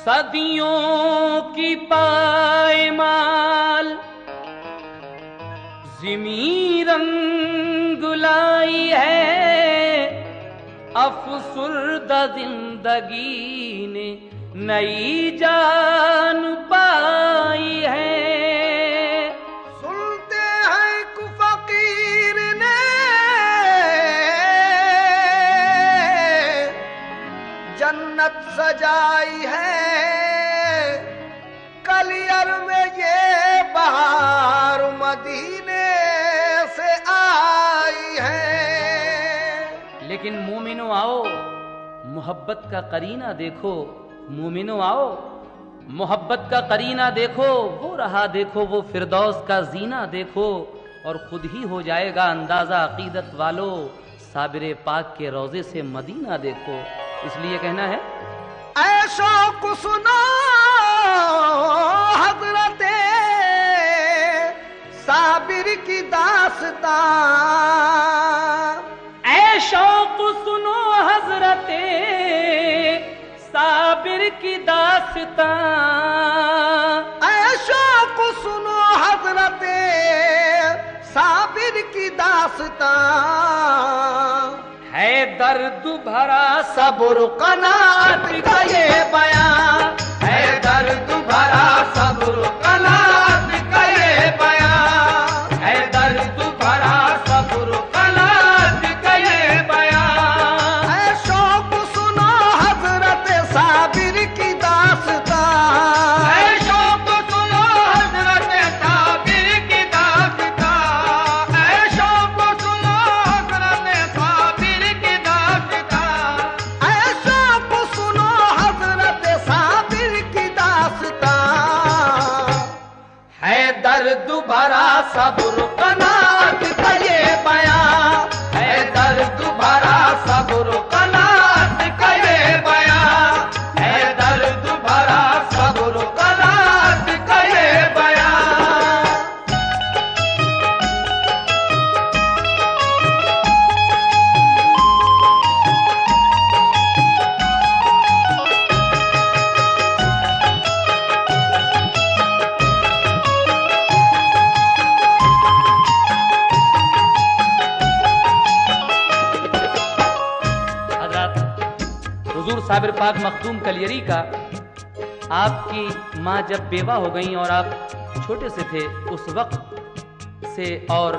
सदियों की पायमाल ज़िमी रंग लाई है, अफसुर्दा जिंदगी ने नई जान पाई है। सुनते हैं कु फकीर ने जन्नत सजाई है, कलियर में ये बहार मदीने से आई है। लेकिन मोमिनो आओ, मोहब्बत का करीना देखो। मोमिनो आओ, मोहब्बत का करीना देखो। वो रहा देखो, वो फिरदौस का जीना देखो, और खुद ही हो जाएगा अंदाजा अकीदत वालों, साबिर पाक के रोजे से मदीना देखो। इसलिए कहना है, ऐशो को सुनो हज़रते साबिर की दास्तां, ऐशो को सुनो हज़रते साबिर की दास्तां, ऐशो को सुनो हज़रते साबिर की दास्तां। है दर्द भरा सब्र कनात का ये बयां, है दर्द भरा सब्र कनात का ये बयां, है दर्द भरा सब्र कनात का ये बयां। ऐशो को सुनो हज़रत साबिर की दास्तां, ऐशो को सुनो हज़रत साबिर की दास्तां, ऐशो को सुनो हज़रत साबिर की दास्तां, ऐशो को सुनो हज़रत साबिर की दास्तां। है दर्द भरा सब्र कनात का ये बयां, है दर्द भरा सब्र कनात का ये बयां, है दर्द भरा सब्र कनात का ये बयां। हुजूर साबिर पाक मखदूम कलियरी का, आपकी माँ जब बेवा हो गई और आप छोटे से थे, उस वक्त से और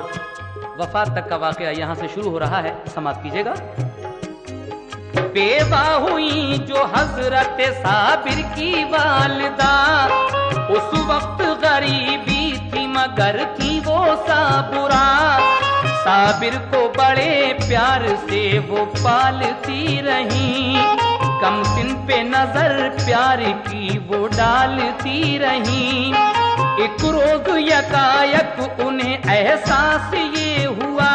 वफात तक का वाकया यहाँ से शुरू हो रहा है, समाप्त कीजिएगा। बेवा हुई जो हजरत साबिर की वालिदा, उस वक्त गरीबी थी मगर थी वो साबुरा, साबिर को बड़े प्यार से वो पालती रही, कम सिन पे नजर प्यार की वो डालती रही। एक रोज यकायक उन्हें एहसास ये हुआ,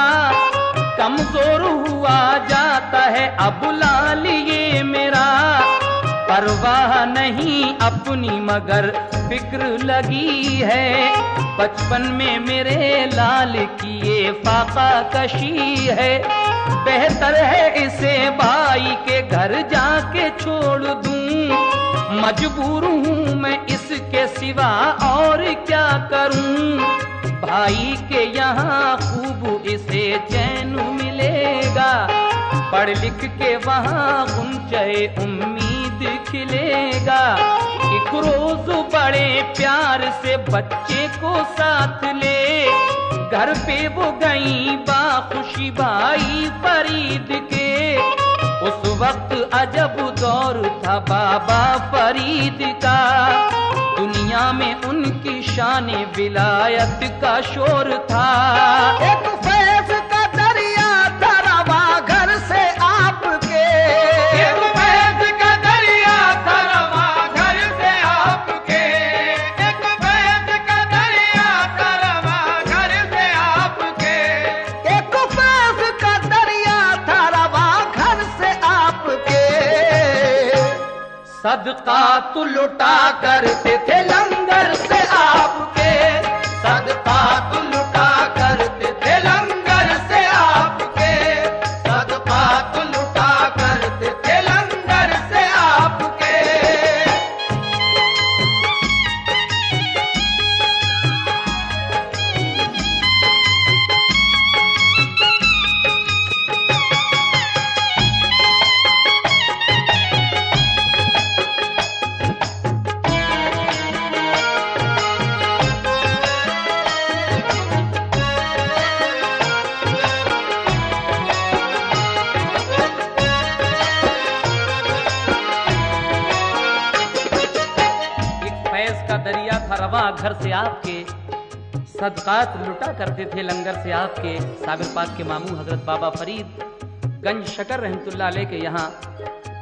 कमजोर हुआ जाता है अब लाल ये मेरा, परवाह नहीं अपनी मगर फिक्र लगी है, बचपन में मेरे लाल की ये फाका कशी है, बेहतर है इसे भाई के घर जाके छोड़ दूं, मजबूर हूँ मैं इसके सिवा और क्या करूं, भाई के यहाँ खूब इसे चैन मिलेगा, पढ़ लिख के वहाँ गुंजे उम्मीद खिलेगा। एक रोज बड़े प्यार से बच्चे को साथ ले, घर पे वो गई बाखुशी भाई फरीद के, उस वक्त अजब दौर था बाबा फरीद का, दुनिया में उनकी शान विलायत का शोर था। एक फैज का दरिया था रवा सदका तो लुटा करते थे लंगर से आपके, सदका तो लुटा करते थे लंगर से आपके, सदका तो लुटा करते थे लंगर से आपके। दरिया था रवा घर से आपके, सदकात लुटा करते थे लंगर से आपके। साबिर पाक के मामू हजरत बाबा फरीद गंज शकर रहमतुल्लाह अलैह के यहाँ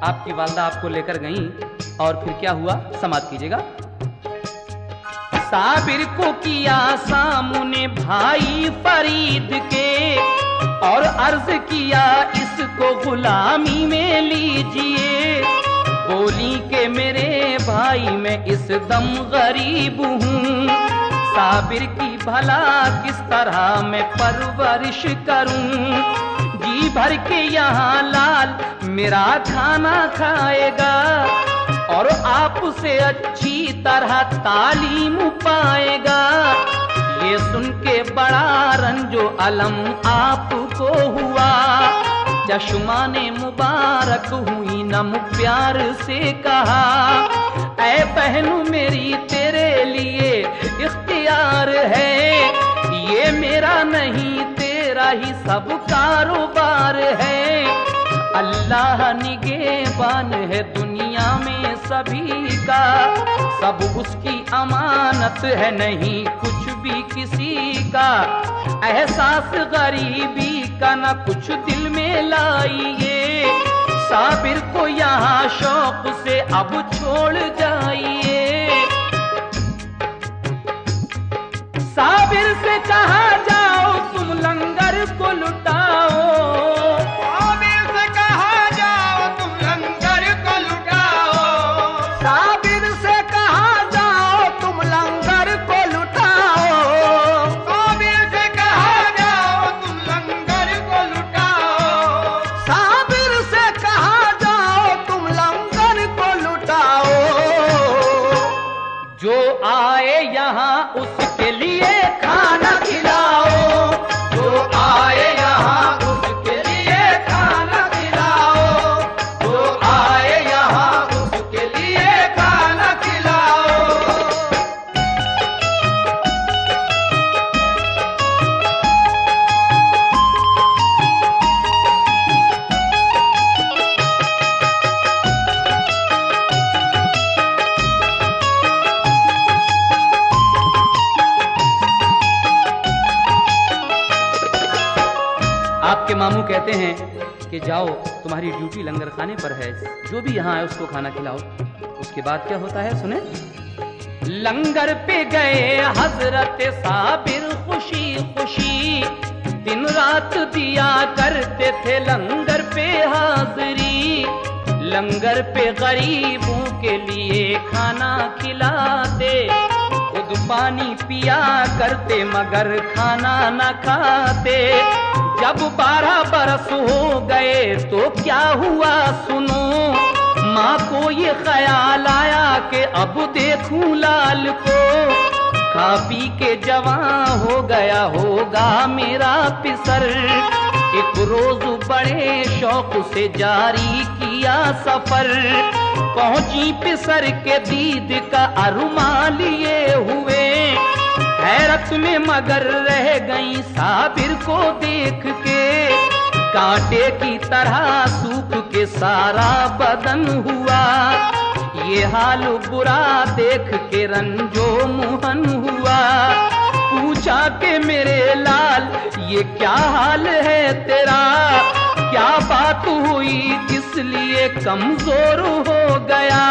आपकी वालदा आपको लेकर गईं और फिर क्या हुआ समाप्त कीजिएगा। साबिर को किया सामने भाई फरीद के और अर्ज किया इसको गुलामी में लीजिए। बोली के मेरे भाई मैं इस दम गरीब हूँ, साबिर की भला किस तरह मैं परवरिश करूँ। जी भर के यहाँ लाल मेरा खाना खाएगा और आपसे अच्छी तरह तालीम पाएगा। ये सुन के बड़ा रंजो अलम आपको हुआ, चश्माने मुबारक हुई नम प्यार से कहा, ऐ बहनू मेरी तेरे लिए इख्तियार है, ये मेरा नहीं तेरा ही सब कारोबार है। अल्लाह निगहबान है दुनिया में सभी का, सब उसकी अमानत है नहीं कुछ भी किसी का। एहसास गरीबी का न कुछ दिल में लाइए, साबिर को यहाँ शौक से अब छोड़ जाइए। साबिर से कहा जाओ तुम लंगर को लुटाओ, साबिर से कहा जाओ तुम लंगर को लुटाओ, साबिर से कहा जाओ तुम लंगर को लुटाओ, साबिर से कहा जाओ तुम लंगर को लुटाओ, साबिर से कहा जाओ तुम लंगर को लुटाओ। जो आए यहाँ उसके लिए खाना खिलाओ, जो आए यहाँ उसके लिए खाना खिलाओ, जो आए यहाँ उसके लिए खाना खिलाओ। आपके मामू कहते हैं कि जाओ तुम्हारी ड्यूटी लंगर खाने पर है, जो भी यहाँ है उसको खाना खिलाओ। उसके बाद क्या होता है सुने। लंगर पे गए हजरत साबिर खुशी खुशी, दिन रात दिया करते थे लंगर पे हाजिरी। लंगर पे गरीबों के लिए खाना खिलाते, खुद पानी पिया करते मगर खाना न खाते। जब 12 बरस हो गए तो क्या हुआ सुनो, माँ को ये ख्याल आया कि अब देखूं लाल को, खा पी के जवां हो गया होगा मेरा पिसर। एक रोज बड़े शौक से जारी किया सफर, पहुंची पिसर के दीद का अरमान लिए हुए। हैरत में मगर रह गई साबिर को देख के, कांटे की तरह सूख के सारा बदन हुआ। ये हाल बुरा देख के रंजो मुहन हुआ, पूछा कि मेरे लाल ये क्या हाल है तेरा, क्या बात हुई किस लिए कमजोर हो गया।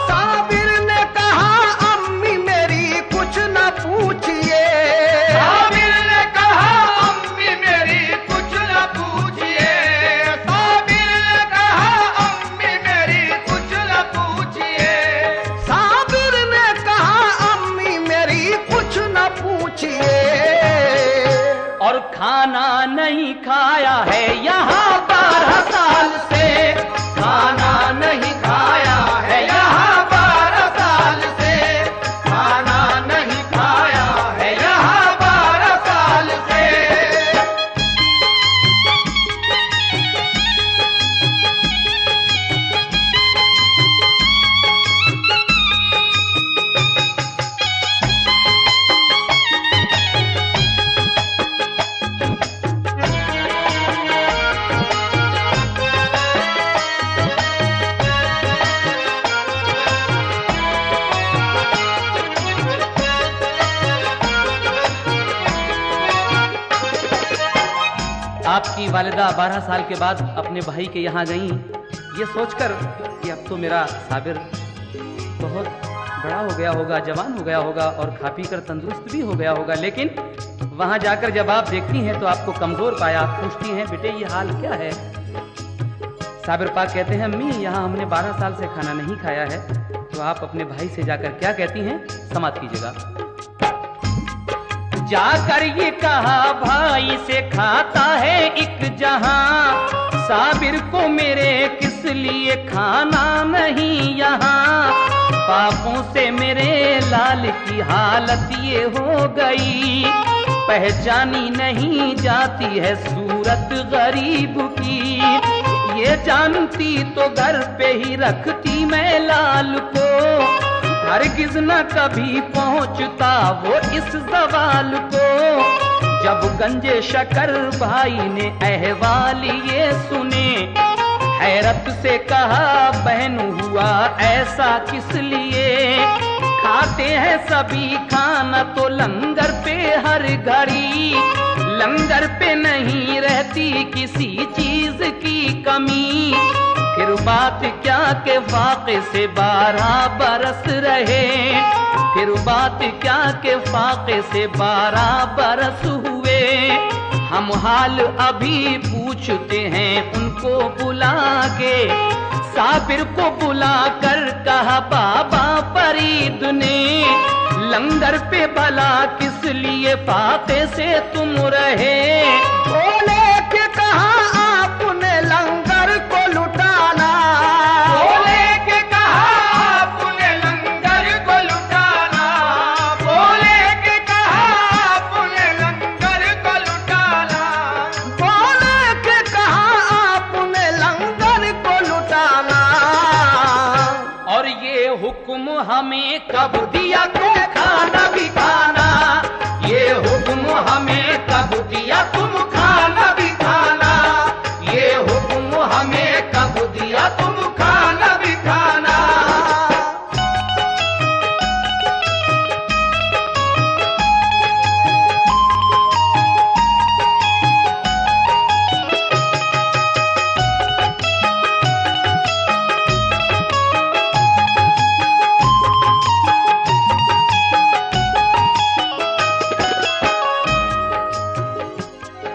साबिर ने कहा अम्मी मेरी कुछ न पूछिए, साबिर ने कहा अम्मी मेरी कुछ न पूछिए, साबिर ने कहा अम्मी मेरी कुछ न पूछिए। खाना नहीं खाया है यहाँ 12 साल से, खाना नहीं खाया है यहाँ 12 साल से, खाना नहीं खाया है यहाँ 12 साल से। आपकी वालिदा 12 साल के बाद अपने भाई के यहाँ गईं, ये सोचकर कि अब तो मेरा साबिर बहुत बड़ा हो गया होगा, जवान हो गया होगा और खा पी कर तंदुरुस्त भी हो गया होगा। लेकिन वहाँ जाकर जब आप देखती हैं तो आपको कमजोर पाया। आप पूछती हैं, बेटे ये हाल क्या है? साबिर पाक कहते हैं, अम्मी यहाँ हमने 12 साल से खाना नहीं खाया है। तो आप अपने भाई से जाकर क्या कहती हैं, समाप्त कीजिएगा। जाकर ये कहा भाई से, खाता है एक जहां, साबिर को मेरे किस लिए खाना नहीं यहाँ। पापों से मेरे लाल की हालत ये हो गई, पहचानी नहीं जाती है सूरत गरीब की। ये जानती तो घर पे ही रखती मैं लाल को, हरगिज न कभी पहुंचता वो इस सवाल को। जब गंजे शकर भाई ने अहवाल ये सुने, हैरत से कहा बहन हुआ ऐसा किस लिए। खाते हैं सभी खाना तो लंगर पे हर घड़ी, लंगर पे नहीं रहती किसी चीज की कमी। फिर बात क्या के फाके से 12 बरस रहे, फिर बात क्या के फाके से 12 बरस हुए। हम हाल अभी पूछते हैं उनको बुला के, साबिर को बुला कर कहा बाबा फरीद ने, लंगर पे भला किस लिए फाके से तुम रहे। बोले के कहा आपने लंगर को लुटाना, बोले के कहा आपने लंगर को लुटाना, बोले के कहा आपने लंगर को लुटाना, बोले के कहा आपने लंगर को लुटाना। और ये हुक्म हमें कब दिया तुम खाना भी खाना, ये हुक्म हमें कब दिया तुम खाना भी खाना, ये हुक्म हमें कब दिया तुम खाना भी खाना।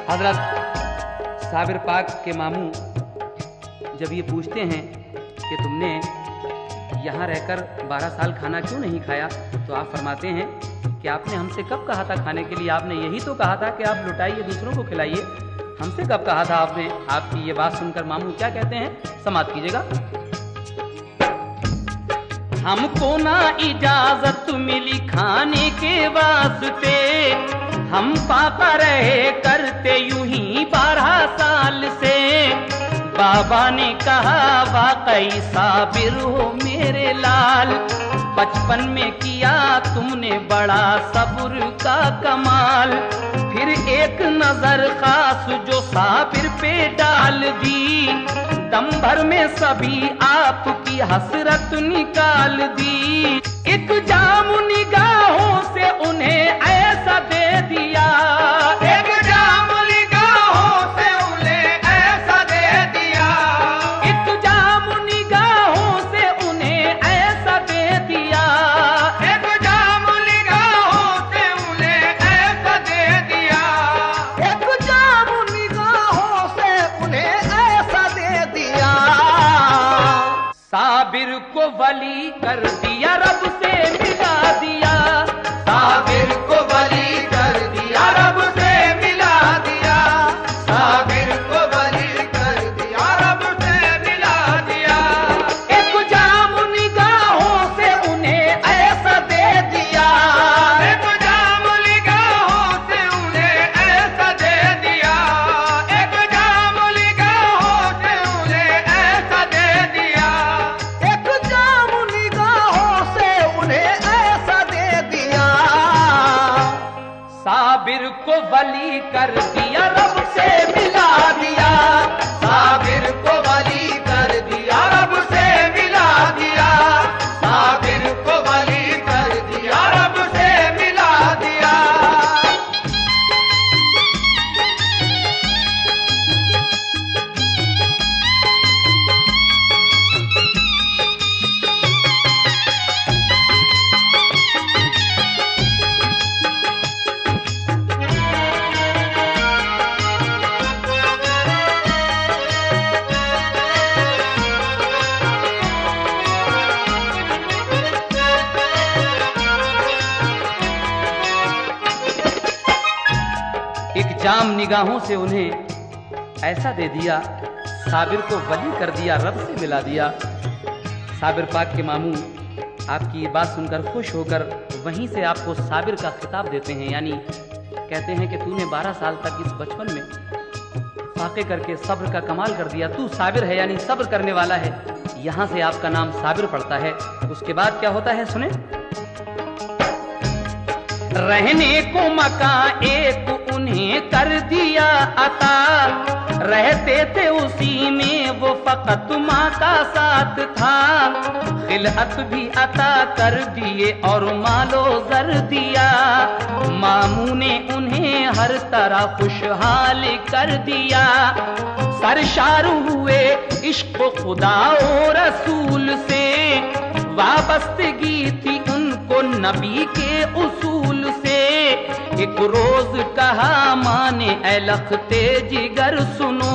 हजरत साबिर पाक के मामू जब ये पूछते हैं कि तुमने यहाँ रहकर 12 साल खाना क्यों नहीं खाया, तो आप फरमाते हैं कि आपने हमसे कब कहा था खाने के लिए, आपने यही तो कहा था कि आप लुटाइए दूसरों को खिलाइए, हमसे कब कहा था आपने। आपकी ये बात सुनकर मामू क्या कहते हैं, समाप्त कीजिएगा। हमको ना इजाजत मिली खाने के वास्ते, हम पापा रहे करते यूं ही 12 साल से। बाबा ने कहा वाकई साबिर हो मेरे लाल, बचपन में किया तुमने बड़ा सब्र का कमाल। फिर एक नजर खास जो साबिर पे डाल दी, दम भर में सभी आपकी हसरत निकाल दी। एक जाम निगाहों से उन्हें ऐसा दे दिया, एक जाम निगाहों से उन्हें ऐसा दे दिया, एक जाम निगाहों से उन्हें ऐसा दे दिया, एक जाम निगाहों से उन्हें ऐसा दे दिया, एक जाम निगाहों से उन्हें ऐसा दे दिया। साबिर को वली कर दिया, रब से मिला दिया, साबिर को वली कर दिया, रब से मिला वली कर दिया, रब से मिला दिया। साबिर को वली कर दिया, रब से मिला दिया। साबिर को वली कर दिया, रब से मिला दिया। एक जाम निगाहों से उन्हें ऐसा दे दिया, साबिर को वली कर दिया, रब से मिला दिया। साबिर पाक के मामू आपकी ये बात सुनकर खुश होकर वहीं से आपको साबिर का खिताब देते हैं, यानी कहते हैं कि तूने 12 साल तक इस बचपन में फाके करके सब्र का कमाल कर दिया, तू साबिर है यानी सब्र करने वाला है। यहाँ से आपका नाम साबिर पड़ता है। उसके बाद क्या होता है सुने। रहने को मकान एक उन्हें कर दिया अता, रहते थे उसी में वो फकत माँ का साथ था। खिलहत भी अता कर दिए और मालो जर दिया, मामू ने उन्हें हर तरह खुशहाल कर दिया। सरशार हुए इश्क खुदा और रसूल से, वाबस्तगी थी उनको नबी के उसूल से। एक रोज कहा माने ऐ लखते जिगर सुनो,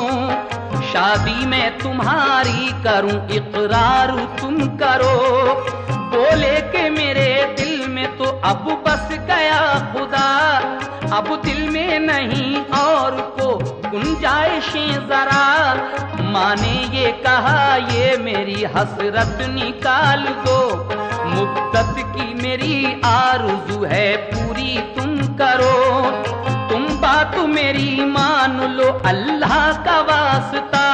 शादी में तुम्हारी करूं इकरार तुम करो। बोले के मेरे दिल में तो अब बस गया खुदा, अब दिल में नहीं और को गुंजाइशें जरा। माँ ने ये कहा ये मेरी हसरत निकाल दो, मुद्दत की मेरी आरज़ू है पूरी तुम करो। तुम बात मेरी मान लो अल्लाह का वास्ता,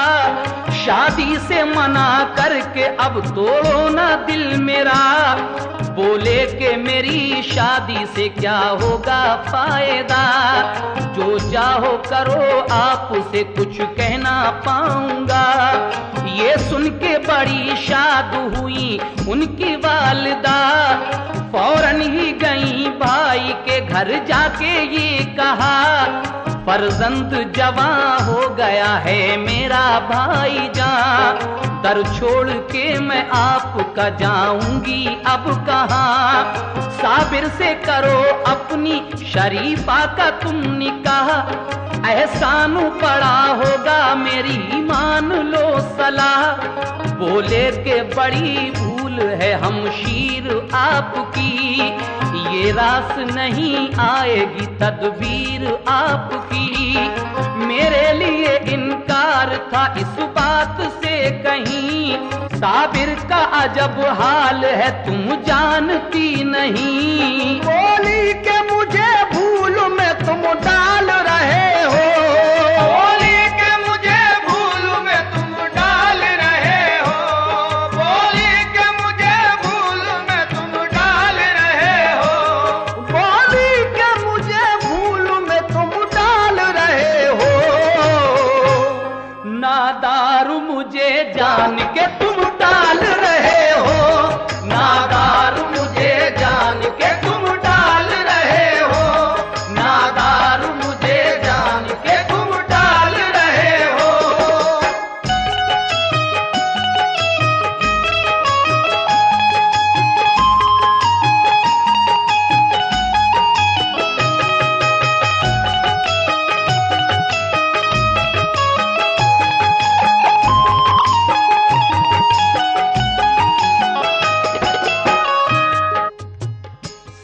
शादी से मना करके अब तोड़ो ना दिल मेरा। बोले कि मेरी शादी से क्या होगा फायदा, जो चाहो करो आपसे कुछ कहना पाऊंगा। ये सुन के बड़ी शाद हुई उनकी वालिदा, फौरन ही गई भाई के घर जाके ये कहा, फर्जंद जवां हो गया है मेरा भाईजान। दर छोड़ के मैं आपका जाऊंगी अब कहाँ। साबिर से करो अपनी शरीफा का तुम निकाह, एहसान पड़ा होगा मेरी मान लो सलाह। बोले के बड़ी भूल है हमशीर आपकी, ये रास नहीं आएगी तदबीर आपकी। मेरे लिए इनकार था इस बात से कहीं, साबिर का अजब हाल है तुम जानती नहीं। बोली के मुझे भूल में तुम डाल रहे हो, बोली के मुझे भूल में तुम डाल रहे हो, बोली के मुझे भूल में तुम डाल रहे हो, बोली के मुझे भूल में तुम डाल रहे हो। नादार मुझे जान के तुम डाल रहे हो, नादार मुझे जान के तुम डाल रहे हो, नादार मुझे जान के तुम डाल रहे हो।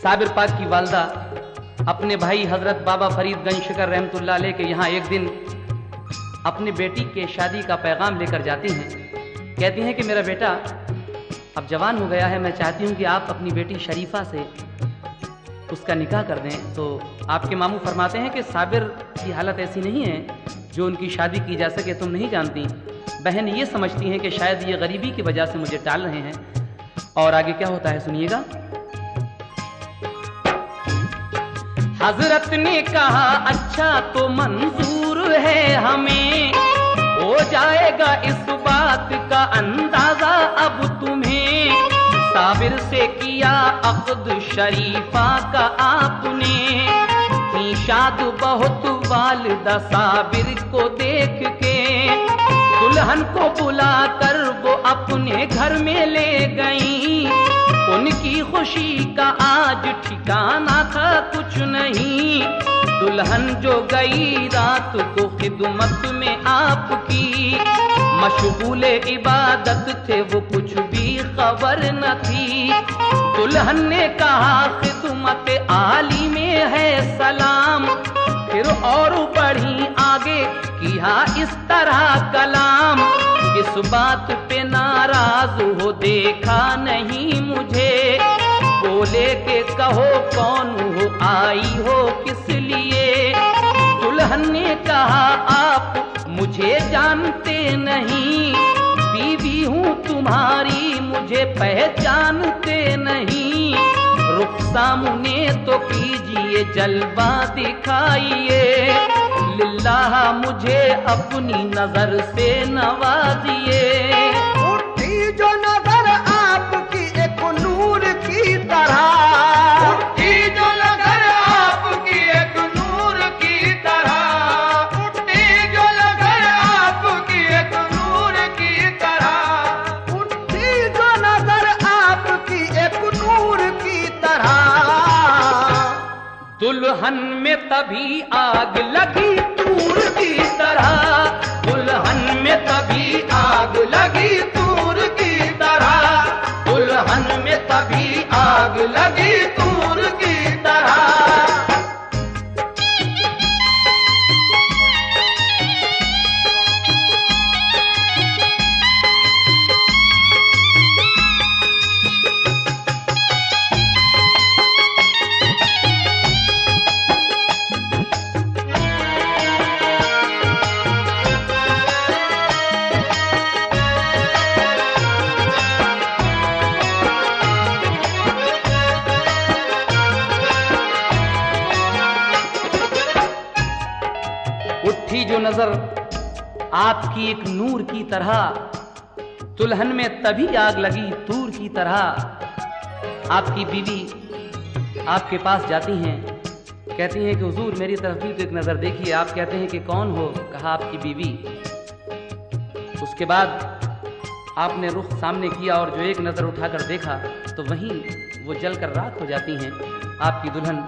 साबिर पाक की वालदा अपने भाई हजरत बाबा फरीद गंज शिकर रहमतुल्लाह अलैह के यहाँ एक दिन अपने बेटी के शादी का पैगाम लेकर जाती हैं। कहती हैं कि मेरा बेटा अब जवान हो गया है, मैं चाहती हूँ कि आप अपनी बेटी शरीफा से उसका निकाह कर दें। तो आपके मामू फरमाते हैं कि साबिर की हालत ऐसी नहीं है जो उनकी शादी की जा सके, तुम नहीं जानती। बहन ये समझती हैं कि शायद ये गरीबी की वजह से मुझे टाल रहे हैं। और आगे क्या होता है सुनिएगा। हजरत ने कहा अच्छा तो मंजूर है हमें, हो जाएगा इस बात का अंदाजा अब तुम्हें। साबिर से किया अक़्द शरीफा का आपने, थी शाद बहुत वालिदा साबिर को देख के। दुल्हन को बुलाकर वो अपने घर में ले गईं, उनकी खुशी का आज ठिकाना था कुछ नहीं। दुल्हन जो गई रात को खिदमत में आपकी, मशगूल इबादत थे वो कुछ भी खबर न थी। दुल्हन ने कहा खिदमत आली में है सलाम, फिर और बढ़ी आगे किया इस तरह कलाम। इस बात पे नाराज हो देखा नहीं मुझे, बोले के कहो कौन हो आई हो किस लिए। दुल्हन ने कहा आप मुझे जानते नहीं, बीवी हूँ तुम्हारी मुझे पहचानते नहीं। रुख सामने तो कीजिए जलवा दिखाइए, लिल्लाह मुझे अपनी नजर से नवाजिए। उठी जो नजर आपकी एक नूर की तरह, उठी जो नजर आपकी एक नूर की तरह, उठी जो नजर आपकी एक नूर की तरह, उठी जो नजर आपकी एक नूर की तरह। दुल्हन में तभी आग लगी तूर की तरह, दुल्हन में तभी आग लगी तूर की तरह, दुल्हन में तभी आग लगी तूर की तरह। उठी जो नजर आपकी एक नूर की तरह, दुल्हन में तभी आग लगी तूर की तरह। आपकी बीवी आपके पास जाती हैं, कहती हैं कि हुजूर मेरी तरफ भी तो एक नजर देखिए। आप कहते हैं कि कौन हो? कहा आपकी बीवी। उसके बाद आपने रुख सामने किया और जो एक नजर उठाकर देखा तो वहीं वो जलकर राख हो जाती हैं आपकी दुल्हन।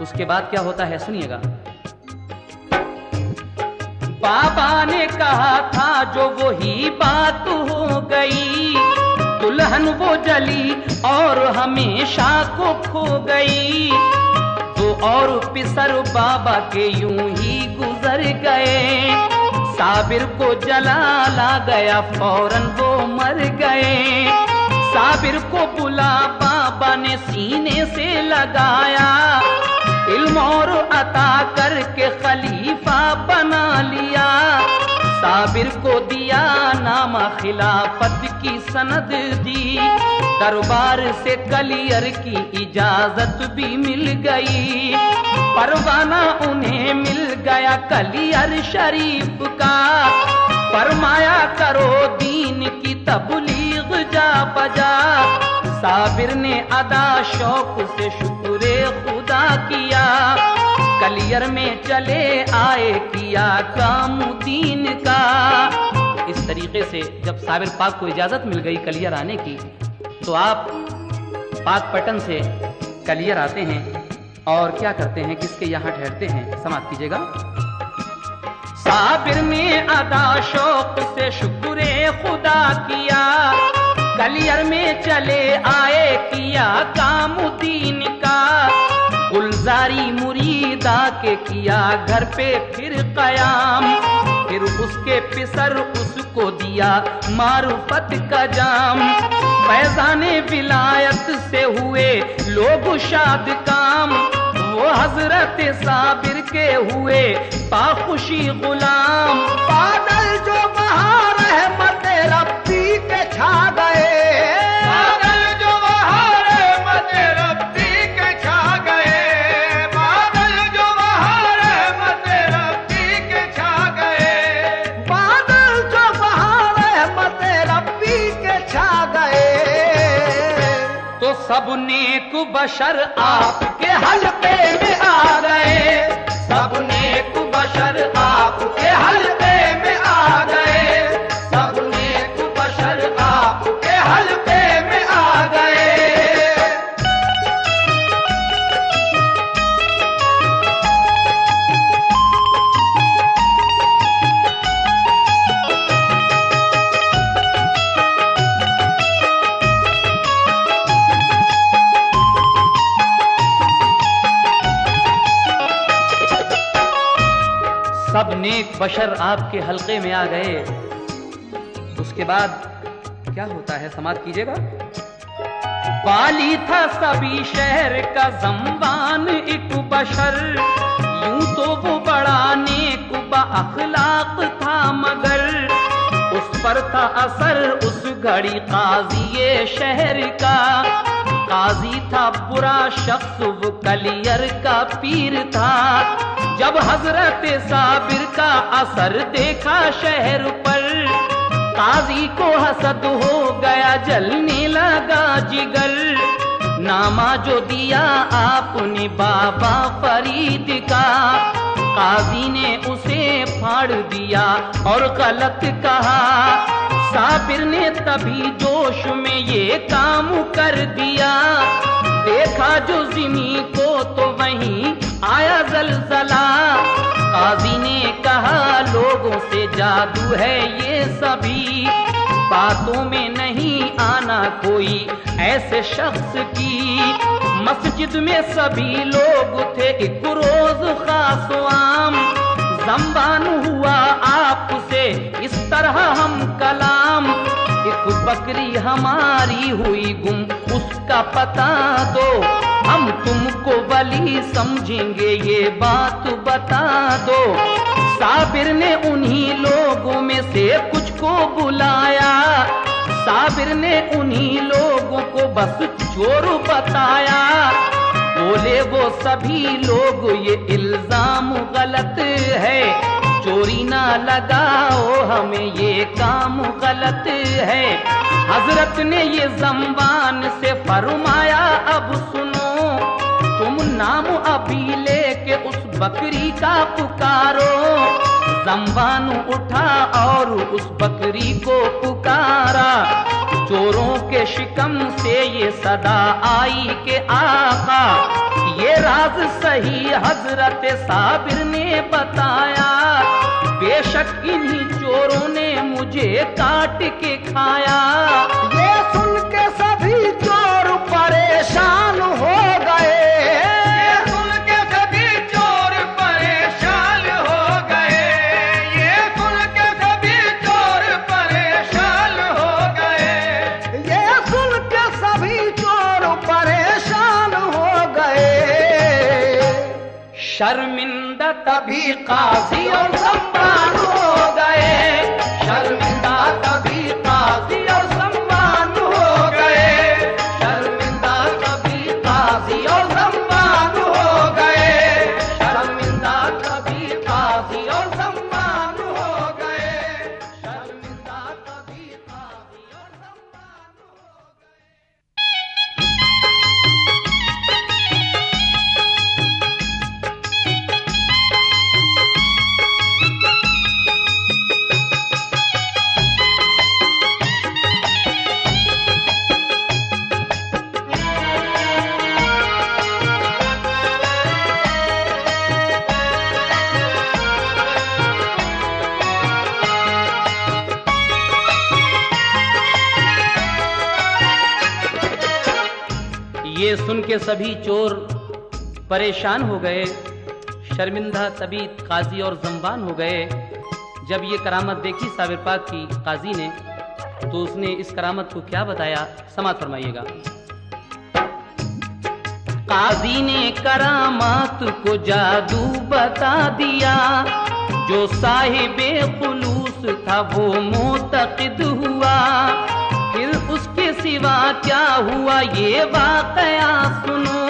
उसके बाद क्या होता है सुनिएगा। बाबा ने कहा था जो वही बात हो गई, दुल्हन वो जली और हमेशा को खो गई। दो और पिसर बाबा के यूं ही गुजर गए, साबिर को जलाला गया फौरन वो मर गए। साबिर को बुला बाबा ने सीने से लगाया, इल्म और अता करके खलीफा बना लिया। साबिर को दिया नामा खिलाफत की सनद दी, दरबार से कलियर की इजाजत भी मिल गई। परवाना उन्हें मिल गया कलियर शरीफ का, फरमाया करो दीन की तबलीग जा बजा। साबिर ने अदा शौक से शुक्रे खुदा किया, कलियर में चले आए किया काम दीन का। इस तरीके से जब साबिर पाक को इजाजत मिल गई कलियर आने की, तो आप पाक पटन से कलियर आते हैं और क्या करते हैं, किसके यहाँ ठहरते हैं, समाप्त कीजिएगा। साबिर ने अदा शौक से शुक्रे खुदा किया, कलियर में चले आए किया काम दीन का। गुलजारी मुरीदा के किया घर पे फिर कयाम, फिर उसके पिसर उसको दिया मारुफत का जाम। फैजाने विलायत से हुए लोग शाद काम, वो हजरत साबिर के हुए पाखुशी गुलाम। बादल जो बहार रहमत रब्बी के छा गए, बादल जो बहार रहमत रब्बी के छा गए, बादल सब नेक बशर आपके हल्के में आ गए, सब नेक बशर आपके हल्के में आ गए, सब नेक बशर आपके हल्के में आ गए। सब नेक बशर आपके हल्के में आ गए। उसके बाद क्या होता है, समाप्त कीजिएगा। वाली था सभी शहर का ज़म्बान एक बशर, यूं तो वो बड़ा नेक अखलाक था, मगर उस पर था असर उस घड़ी काजी शहर का। काजी था बुरा शख्स, वो कलियर का पीर था। जब हजरत साबिर का असर देखा शहर पर, काजी को हसद हो गया, जलने लगा जिगर। नामा जो दिया आपने बाबा फरीद का, काजी ने उसे फाड़ दिया और गलत कहा। साबिर ने तभी जोश में ये काम कर दिया, देखा जो ज़मीं को तो वहीं आया जलजला। काजी ने कहा लोगों से जादू है ये सभी, बातों में नहीं आना कोई ऐसे शख्स की। मस्जिद में सभी लोग थे एक रोज खास आम, ज़म्बान हुआ आपसे इस तरह हम कलाम। एक बकरी हमारी हुई गुम, उसका पता दो, हम तुमको वली समझेंगे ये बात बता दो। साबिर ने उन्हीं लोगों में से कुछ को बुलाया, साबिर ने उन्हीं लोगों को बस चोर बताया। बोले वो सभी लोग ये इल्जाम गलत है, चोरी ना लगाओ हमें ये काम गलत है। हजरत ने ये ज़म्बान से फरमाया अब सुनो, तुम नाम अभी लेके उस बकरी का पुकारो। ज़म्बान उठा और उस बकरी को पुकारा, चोरों के शिकम से ये सदा आई के आका। ये राज सही हजरत साबिर ने बताया, बेशक इन्हीं चोरों ने मुझे काट के खाया। ये सुन के सभी चोर परेशान हो गए, ये सुन के सभी चोर परेशान हो गए, ये सुन के सभी चोर परेशान हो गए, ये सुन के सभी चोर परेशान हो गए। शर्मिंदा तभी काजी और ज़म्बान हो गए, शर्मिंदा तभी काजी और ज़म्बान हो गए, शर्मिंदा तभी काजी और ज़म्बान हो गए, शर्मिंदा तभी काजी और ज़म्बान हो गए, शर्मिंदा तभी काजी और ज़म्बान हो गए। ये सुन के सभी चोर परेशान हो गए, शर्मिंदा तभी काजी और ज़म्बान हो गए। जब ये करामत देखी साबिर पाक की काजी ने, तो उसने इस करामत को क्या बताया, समात फरमाइएगा। काजी ने करामात को जादू बता दिया, जो साहिबे खुलूस था वो मोतक़िद हुआ। फिर उसके सिवा क्या हुआ ये वाक़या सुनो।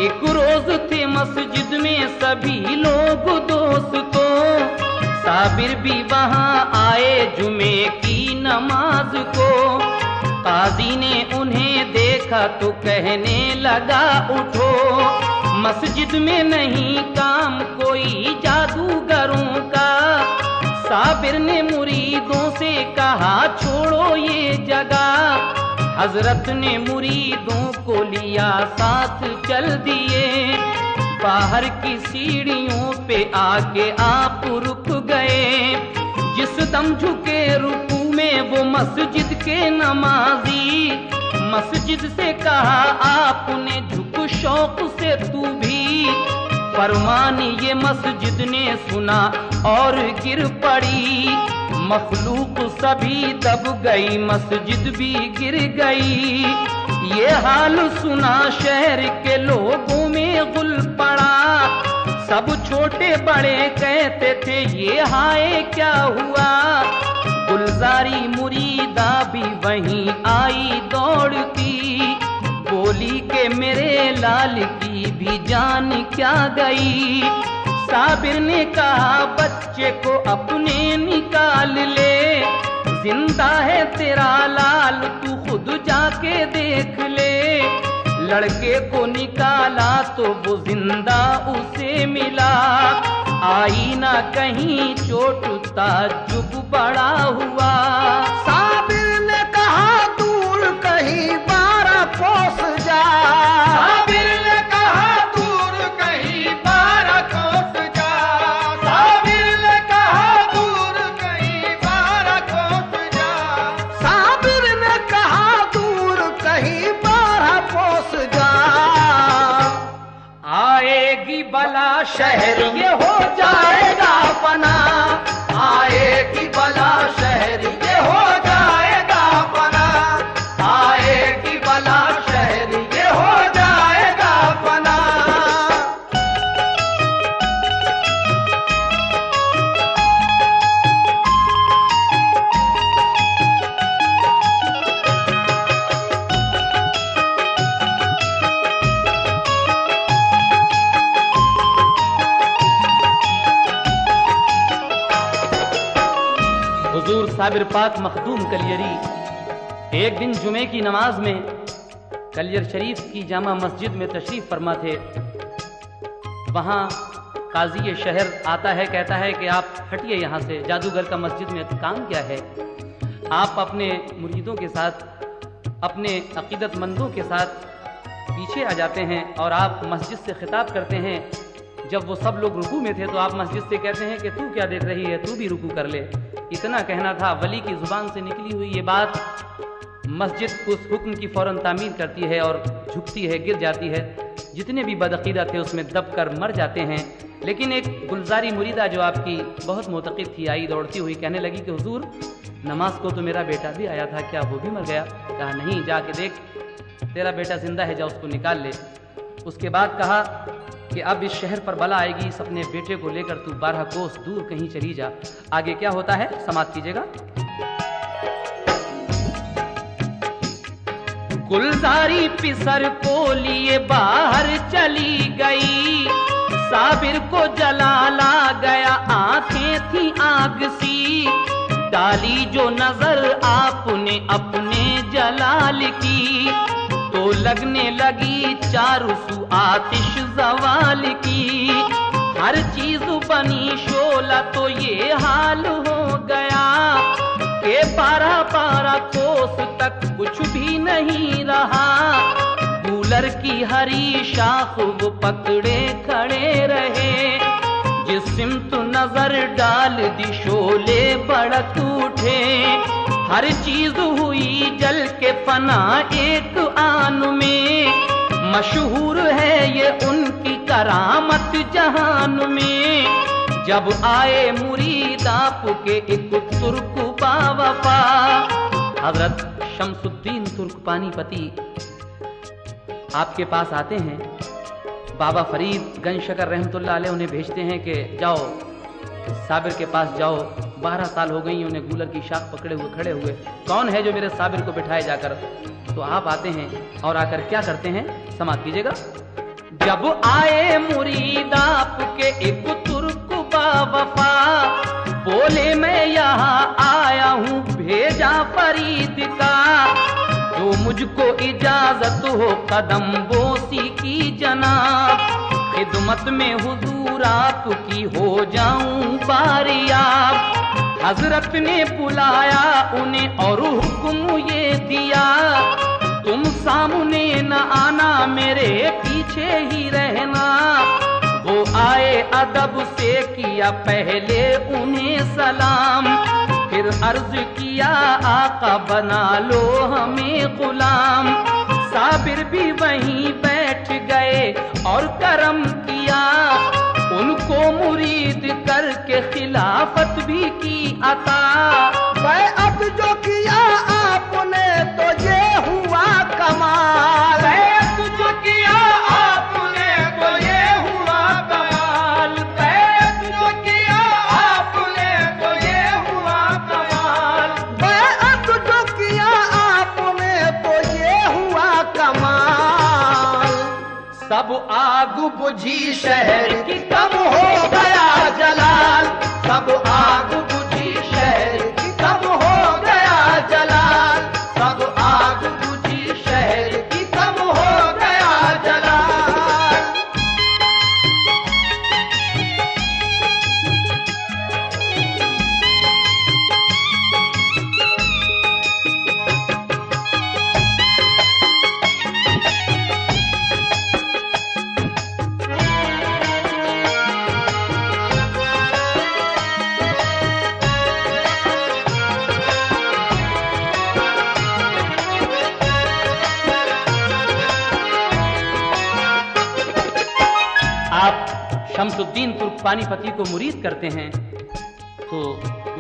एक रोज थे मस्जिद में सभी लोग दोस्तों, साबिर भी वहां आए जुमे की नमाज को। काजी ने उन्हें देखा तो कहने लगा उठो, मस्जिद में नहीं काम कोई जादूगरों का। साबिर ने मुरीदों से कहा छोड़ो ये जगह। हजरत ने मुरीदों को लिया साथ चल दिए। बाहर की सीढ़ियों पे आके आप रुक गए। जिस दम झुके रुकू में वो मस्जिद के नमाजी। मस्जिद से कहा आपने झुक शौक से तू भी। फरमान ये मस्जिद ने सुना और गिर पड़ी। मखलूक सभी दब गई, मस्जिद भी गिर गई। ये हाल सुना शहर के लोगों में गुल पड़ा। सब छोटे बड़े कहते थे ये हाय क्या हुआ। गुलजारी मुरीदा भी वहीं आई दौड़ती। बोली के मेरे लाल की भी जान क्या गई। साबिर ने कहा बच्चे को अपने निकाल ले। जिंदा है तेरा लाल तू खुद जाके देख ले। लड़के को निकाला तो वो जिंदा उसे मिला। आई ना कहीं चोट ताज्जुब बड़ा हुआ। साबिर ने कहा दूर कहीं 12 कोस जा। साबिर ने कहा दूर कहीं 12 कोस जा। साबिर ने कहा दूर कहीं 12 कोस जा। साबिर ने कहा दूर कहीं 12 कोस जा। आएगी बला शहर ये हो जाएगा पना। आएगी बला शहर ये हो जाएगा पना। आएगी बला शहर ये हो जाएगा पना। हुजूर साबिर पाक मखदूम कलियरी एक दिन जुमे की नमाज में कलियर शरीफ की जामा मस्जिद में तशरीफ फरमा थे। वहाँ काजी शहर आता है, कहता है कि आप हटिए यहाँ से, जादूगर का मस्जिद में काम क्या है। आप अपने मुरीदों के साथ, अपने अकीदतमंदों के साथ पीछे आ जाते हैं और आप मस्जिद से खिताब करते हैं। जब वो सब लोग रुकू में थे तो आप मस्जिद से कहते हैं कि तू क्या देख रही है, तू भी रुकू कर ले। इतना कहना था। वली की जुबान से निकली हुई ये बात मस्जिद उस हुक्म की फौरन तामील करती है और झुकती है, गिर जाती है। जितने भी बदअकीदा थे उसमें दब कर मर जाते हैं। लेकिन एक गुलजारी मुरीदा जो आपकी बहुत मोतक़िद थी, आई दौड़ती हुई कहने लगी कि हुजूर नमाज को तो मेरा बेटा भी आया था, क्या वो भी मर गया? कहा नहीं, जाके देख तेरा बेटा जिंदा है, जा उसको निकाल ले। उसके बाद कहा कि अब इस शहर पर बला आएगी, इस अपने बेटे को लेकर तू 12 कोस दूर कहीं चली जा। आगे क्या होता है समाप्त कीजिएगा। गुलजारी पिसर को लिए बाहर चली गई। साबिर को जलाला गया, आंखें थी आग सी। डाली जो नजर आपने अपने जलाल की, तो लगने लगी चारों सू आतिश जवाल की। हर चीज बनी शोला तो ये हाल हो गया कि 12 कोस तक कुछ भी नहीं रहा। कूलर की हरी शाख वो पकड़े खड़े रहे। जिस सिमत नजर डाल दी शोले भड़क उठे। हर चीज हुई जल के फना एक आन में। मशहूर है ये उनकी करामत जहान में। जब आए मुरीद आपके एक तुर्क बावफा, हजरत शमसुद्दीन तुर्क पानीपती आपके पास आते हैं। बाबा फरीद गंज शकर रहमतुल्लाह अलैह उन्हें भेजते हैं कि जाओ साबिर के पास जाओ। 12 साल हो गई उन्हें गूलर की शाख पकड़े हुए खड़े हुए। कौन है जो मेरे साबिर को बिठाए जाकर? तो आप आते हैं और आकर क्या करते हैं समाप्त कीजिएगा। जब आए मुरीद आपके एक तुर्क बावफा, बोले मैं यहाँ आया हूँ भेजा फरीद का। मुझको इजाजत हो कदम बोसी की जनाब, खिदमत में हुजूर आपकी हो जाऊं बारियाब। हजरत ने बुलाया उन्हें और हुक्म ये दिया, तुम सामने न आना मेरे पीछे ही रहना। वो आए अदब से किया पहले उन्हें सलाम, फिर अर्ज किया आका बना लो हमें गुलाम। साबिर भी वहीं बैठ गए और करम किया, उनको मुरीद करके खिलाफत भी की अता। बैअत जो किया आपने तो ये हुआ कमाल, बैअत जो किया आपने तो ये हुआ कमाल, बैअत जो किया आपने तो ये हुआ कमाल, बैअत जो किया आपने तो ये हुआ कमाल। सब आग बुझी शहर की कम हो गया जलाल, सब आग बुझी शहर की कम हो गया जलाल, सब आग बुझी शहर की कम हो गया जलाल। शमसुद्दीन तुर्क पानीपती को मुरीद करते हैं, तो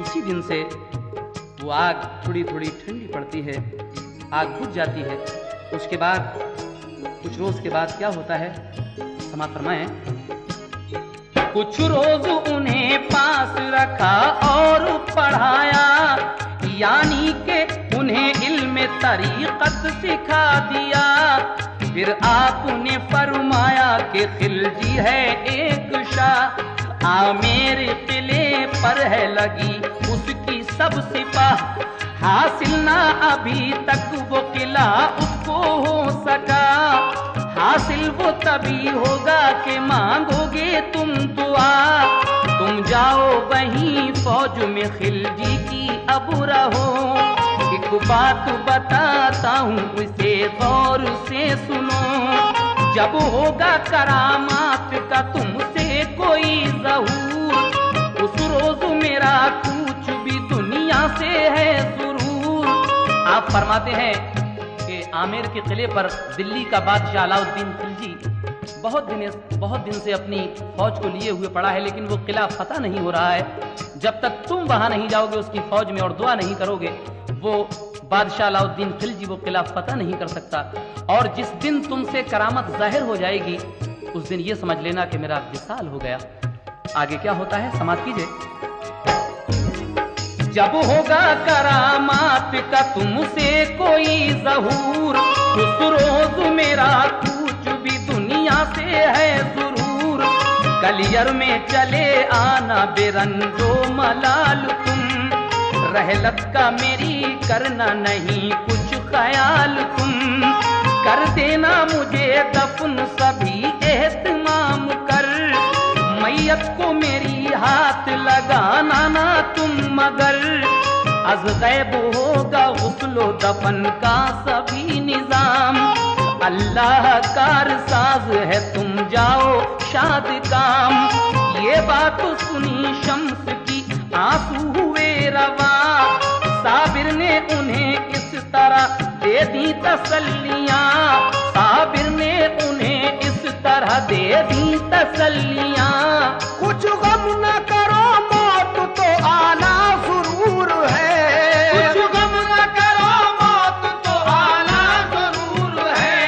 उसी दिन से वो आग थोड़ी थोड़ी ठंडी पड़ती है, आग बुझ जाती है। उसके बाद कुछ रोज के बाद क्या होता है, समाप्त फरमाएं। कुछ रोज उन्हें पास रखा और पढ़ाया, यानी के उन्हें इल्म तरीक़त सिखा दिया। फिर आपने फरमाया कि खिलजी है एक शाह, आमेर किले पर है लगी उसकी सब सिपाह। हासिल ना अभी तक वो किला उसको हो सका, हासिल वो तभी होगा कि मांगोगे तुम दुआ। तुम जाओ वहीं फौज में खिलजी की अब रहो, एक बात बताता हूँ उसे गौर से सुनो। जब होगा करामात का तुमसे कोई ज़हूर, उस रोज मेरा कुछ भी दुनिया से है जरूर। आप फरमाते हैं कि आमेर के किले पर दिल्ली का बादशाह अलाउद्दीन खिलजी बहुत दिन से अपनी फौज को लिए हुए पड़ा है, लेकिन वो किला फतह नहीं हो रहा है। जब तक तुम वहां नहीं जाओगे उसकी फौज में और दुआ नहीं करोगे, वो बादशाह अलाउद्दीन खिलजी वो किला फतह नहीं कर सकता। और जिस दिन तुमसे करामत जाहिर हो जाएगी उस दिन ये समझ लेना कि मेरा विसाल हो गया। आगे क्या होता है, समाप्त कीजिए। जब होगा करामात का तुमसे कोई ज़हूर, उस रोज मेरा कुछ भी दुनिया से है जरूर। कलियर में चले आना बेरंजो मलाल तुम, रहलत का मेरी करना नहीं कुछ ख्याल तुम। कर देना मुझे दफन सभी एहतमाम कर, मैयत को मेरी हाथ लगाना ना तुम मगर। अज गैब होगा गुस्लो दफन का सभी निजाम, अल्लाह कार साज है तुम जाओ शाद काम। ये बात सुनी शम्स की आंसू हुए रवा, साबिर ने उन्हें इस तरह दे दी तसल्लियां, साबिर ने उन्हें इस तरह दे दी तसल्लियां। कुछ गम न करो मौत तो आना जरूर है, कुछ गम न करो मौत तो आना जरूर है,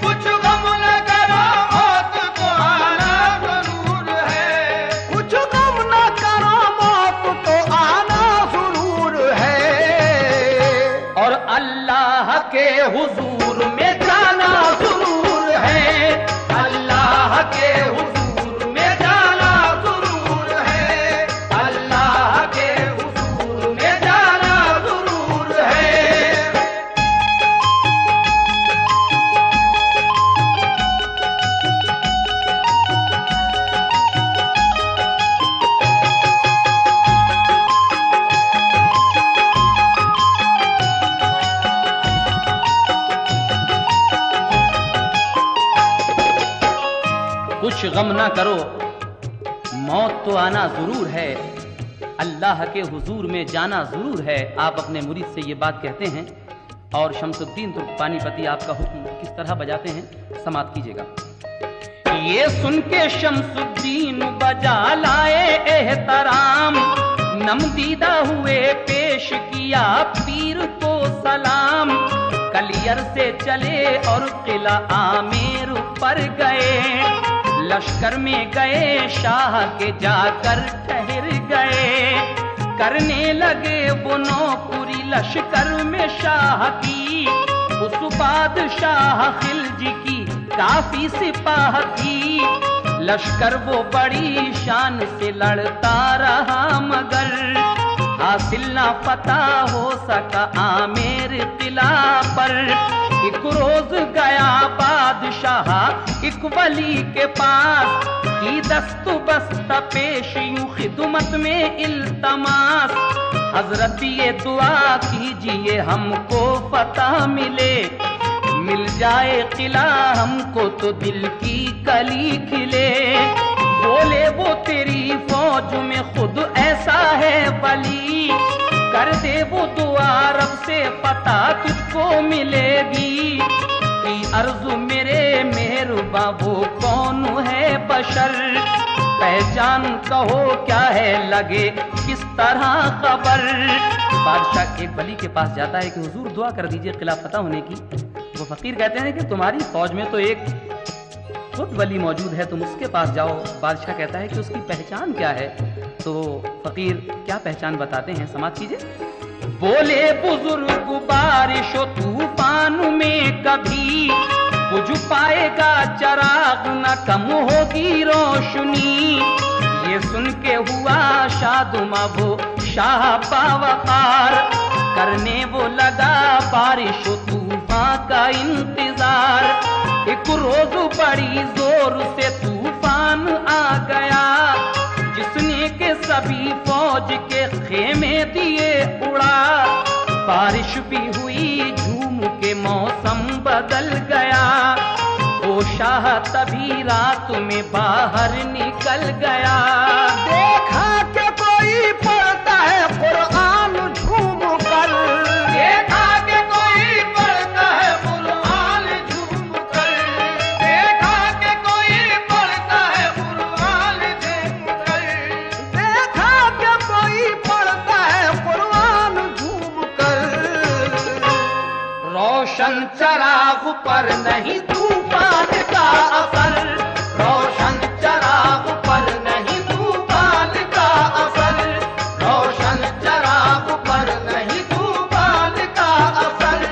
कुछ गम न करो मौत तो आना जरूर है, कुछ गम न करो मौत तो आना जरूर है। और अल्लाह के हुजूर में जाना जरूर है, अल्लाह के हुजूर में जाना जरूर है। ना करो, मौत तो आना जरूर है, अल्लाह के हुजूर में जाना जरूर है। आप अपने मुरीद से ये बात कहते हैं और शमसुद्दीन तुर्क-पानीपती आपका हुक्म किस तरह बजाते हैं, समाप्त कीजिएगा। ये सुन के शमसुद्दीन बजा लाए एहतराम, नमदीदा हुए पेश किया पीर को सलाम। कलियर से चले और किला आमेर पर गए, लश्कर में गए शाह के जाकर ठहर गए। करने लगे वो नौकरी लश्कर में शाह की, उस बादशाह खिलजी की काफी सिपाह थी। लश्कर वो बड़ी शान से लड़ता रहा मगर हासिल ना फतह हो सका आमेर किला पर। एक रोज गया बादशाह एक वली के पास, की दस्तु बस्ता पेश यूं खिदमत में इल्तमास। हजरत ये दुआ कीजिए हमको फतह मिले, मिल जाए किला हमको तो दिल की कली खिले। बोले वो तेरी फौज में खुद ऐसा है वली, कर दे वो दुआ रब से पता तुझको मिलेगी। की अर्जु मेरे मेहरबा वो कौन है बशर, पहचान कहो क्या है लगे किस तरह खबर। बादशाह एक वली के पास जाता है कि हुजूर दुआ कर दीजिए किला फतह होने की। वो फकीर कहते हैं कि तुम्हारी फौज में तो एक खुद वली मौजूद है, तुम उसके पास जाओ। बादशाह कहता है कि उसकी पहचान क्या है, तो फकीर क्या पहचान बताते हैं, समाप्त कीजिए। बोले बुजुर्ग बारिश तूफान में कभी बुझ पाएगा चराग, न कम होगी रोशनी। ये सुन के हुआ शादुमा वो शाह बावकार, करने वो लगा बारिश तूफान का इंतजार। एक रोज बड़ी जोर से तूफान आ गया, जिसने के सभी फौज के खेमे दिए उड़ा। बारिश भी हुई झूम के मौसम बदल गया, वो शाह तभी रात में बाहर निकल गया। देखा कि कोई पढ़ता है कुरान झूम कर, देखा कि कोई पढ़ता है कुरान झूम कर, देखा कि कोई पढ़ता है कुरान झूम कर, देखा कि कोई पढ़ता है कुरान झूम कर। रोशन चराग पर नहीं तूफान का असर, रोशन चराग पर नहीं तूफान का असर, रोशन चराग पर नहीं तूफान का असर।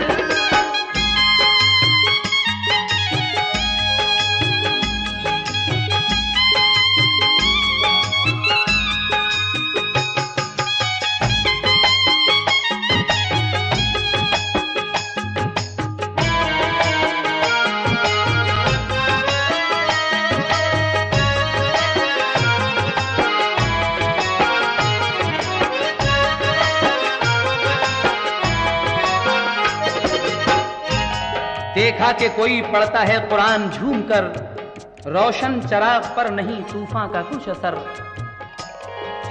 देखा कि कोई पढ़ता है कुरान झूम कर, रोशन चराग पर नहीं तूफान का कुछ असर।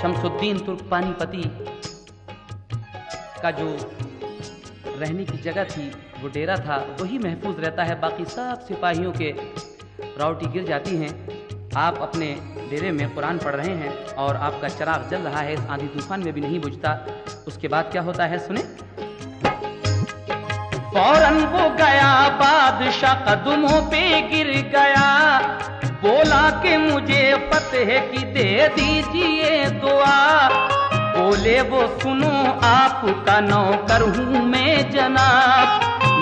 शमसुद्दीन तुर्क-पानीपती का जो रहने की जगह थी, वो डेरा था, वही महफूज रहता है। बाकी सब सिपाहियों के रावटी गिर जाती हैं। आप अपने डेरे में कुरान पढ़ रहे हैं और आपका चराग जल रहा है, इस आंधी तूफान में भी नहीं बुझता। उसके बाद क्या होता है सुने। फौरन वो गया बादशाह कदमों पे गिर गया, बोला कि मुझे फतेह की दे दीजिए दुआ। बोले वो सुनो आपका नौकर हूँ मैं जनाब,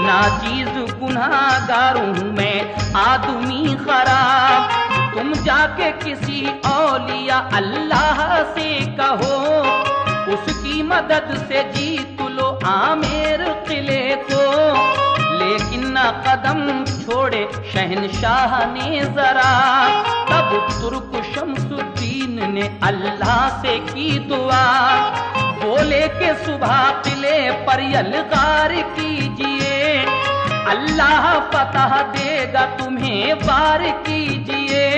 नाचीज गुनाहगार हूँ मैं आदमी खराब। तुम जाके किसी औलिया अल्लाह से कहो, उसकी मदद से जीत लो आमेर किले को। लेकिन न कदम छोड़े शहनशाह ने जरा, तब तुर्क शमसुद्दीन ने अल्लाह से की दुआ। बोले के सुबह किले पर यलगार कीजिए, अल्लाह फतह देगा तुम्हें वार कीजिए।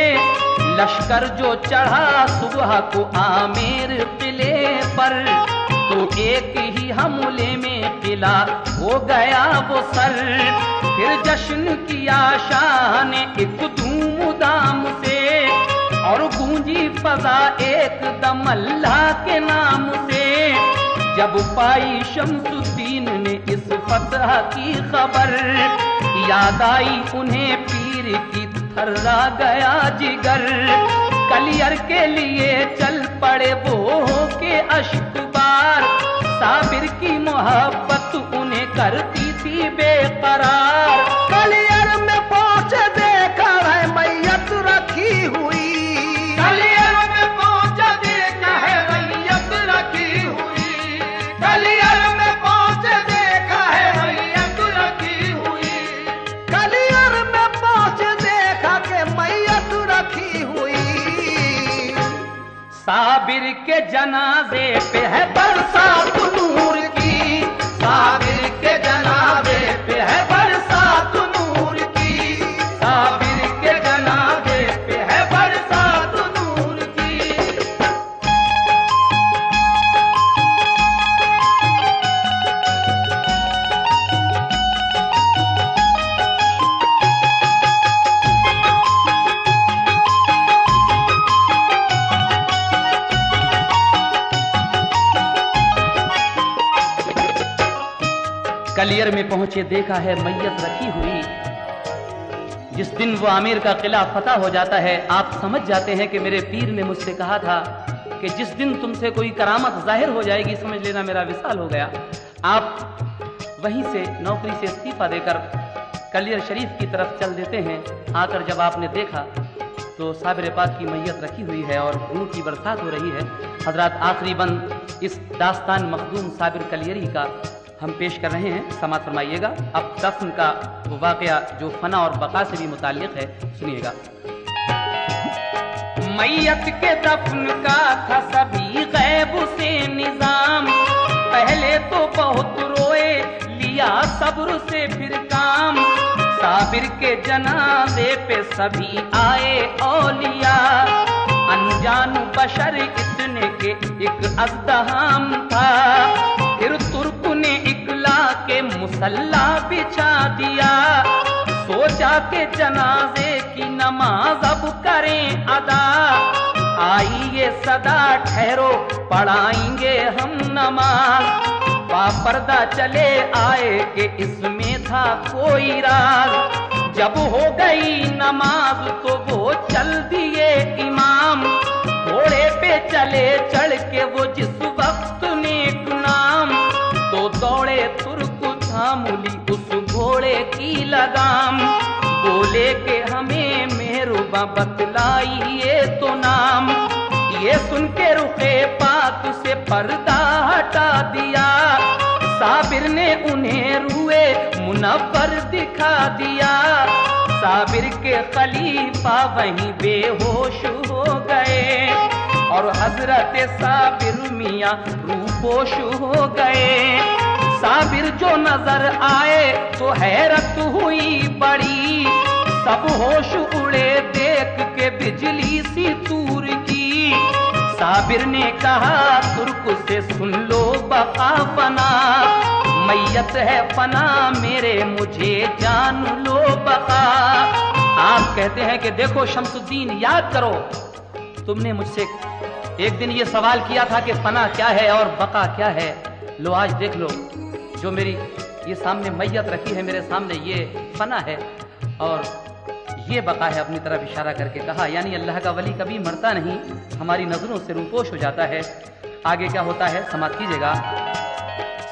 लश्कर जो चढ़ा सुबह को आमेर किले पर, तो एक ही हमले में किला हो गया वो सर। फिर जश्न किया शाह ने एक धूम दाम से, और गूंजी फजा एकदम अल्लाह के नाम से। जब पाई शम्सुद्दीन ने इस फतह की खबर, याद आई उन्हें पीर की थर्रा गया जिगर। कलियर के लिए चल पड़े वो के अश्कबार, साबिर की मोहब्बत उन्हें करती थी बेकरार। कलियर में पहुंचे देखा है मैयत रखी हुई, कलियर में पहुंचे देखा है मैयत रखी हुई, कलियर में पहुंचे देखा है मैयत रखी हुई, कलियर में पहुंचे देखा के मैयत रखी हुई। साबिर के जनाजे पे है बरसात नूर की, साबिर के जनाजे पे है बरसात नूर की, साबिर के जनाजे पे है बरसात नूर की। कलियर में पहुंचे देखा है मैयत रखी हुई। जिस दिन वो आमिर का किला फतह हो जाता है, आप समझ जाते हैं कि मेरे पीर ने मुझसे कहा था कि जिस दिन तुमसे कोई करामत जाहिर हो जाएगी, समझ लेना मेरा विसाल हो गया। आप वहीं से नौकरी से इस्तीफा देकर कलियर शरीफ की तरफ चल देते हैं। आकर जब आपने देखा तो साबिर पाक की मैयत रखी हुई है और नूर की बरसात हो रही है। हजरात, आखिरी बंद इस दास्तान मखदूम साबिर कलियरी का हम पेश कर रहे हैं, समाअत फरमाइएगा। अब दफन का वो वाकया जो फना और बका से भी मुताल्लिक है, सुनिएगा। मैयत के दफन का था सभी गैब से निजाम, पहले तो बहुत रोए, लिया सब्र से फिर काम। साबिर के जनाजे पे सभी आए औलिया, अनजान बशर इतने के एक अज़दहाम था। फिर तुर्क ने इकला के मुसल्ला बिछा दिया, सोचा के जनाजे की नमाज अब करें अदा। आई ये सदा ठहरो पढ़ाएंगे हम नमाज, बापर्दा चले आए कि इसमें था कोई राज। जब हो गई नमाज तो वो चल दिए इमाम, घोड़े पे चले चढ़ के वो जिस वक्त नेक नाम। तो दौड़े तुर्क थामुली उस घोड़े की लगाम, बोले के हमें मेहरुबा बतलाइए तो नाम। ये सुन के रुखे पाक से पर्दा हटा दिया, साबिर ने उन्हें रुए मुनव्वर दिखा दिया। साबिर के खलीफा वहीं बेहोश हो गए, और हजरत साबिर मियां रूपोश हो गए। साबिर जो नजर आए तो हैरत हुई बड़ी, सब होश उड़े देख के बिजली सी तूर की। साबिर ने कहा तुर्क से सुन लो बका फना, मैयत है फना मेरे मुझे जान लो बका। आप कहते हैं कि देखो शम्सुद्दीन, याद करो तुमने मुझसे एक दिन ये सवाल किया था कि फना क्या है और बका क्या है। लो आज देख लो, जो मेरी ये सामने मैयत रखी है मेरे सामने, ये फना है और ये बका है। अपनी तरफ इशारा करके कहा, यानी अल्लाह का वली कभी मरता नहीं, हमारी नजरों से रूपोश हो जाता है। आगे क्या होता है समाप्त कीजिएगा।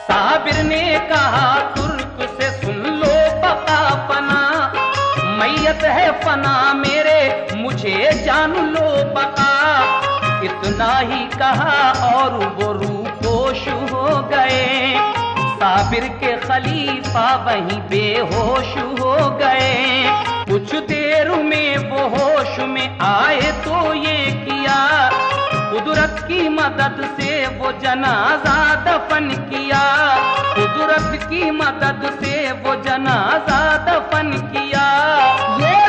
साबिर ने कहा तुर्क से सुन लो बका फना, मैयत है फना मेरे मुझे जान लो बका। इतना ही कहा और वो रूपोश हो गए, साबिर के खलीफा वहीं बेहोश हो गए। कुछ देर में वो होश में आए तो ये किया, कुदरत की मदद से वो जनाजा दफन किया। कुदरत की मदद से वो जनाजा दफन किया। ये